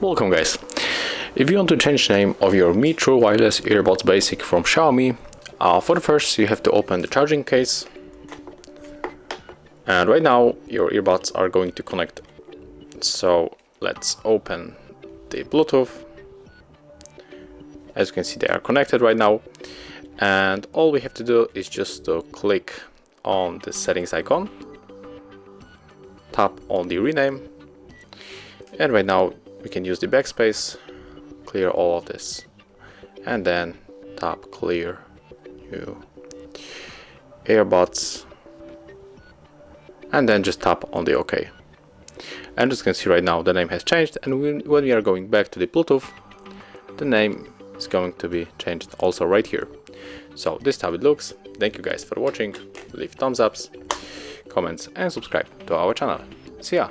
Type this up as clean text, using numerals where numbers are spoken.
Welcome guys. If you want to change the name of your Mi True Wireless Earbuds Basic from Xiaomi, for the first you have to open the charging case. And right now your earbuds are going to connect. So let's open the Bluetooth. As you can see, they are connected right now. And all we have to do is just to click on the settings icon, tap on the rename, and right now we can use the backspace, clear all of this, and then tap clear new earbuds, and then just tap on the OK. And as you can see right now, the name has changed, and when we are going back to the Bluetooth, the name is going to be changed also right here. So this is how it looks. Thank you guys for watching. Leave thumbs ups, comments, and subscribe to our channel. See ya!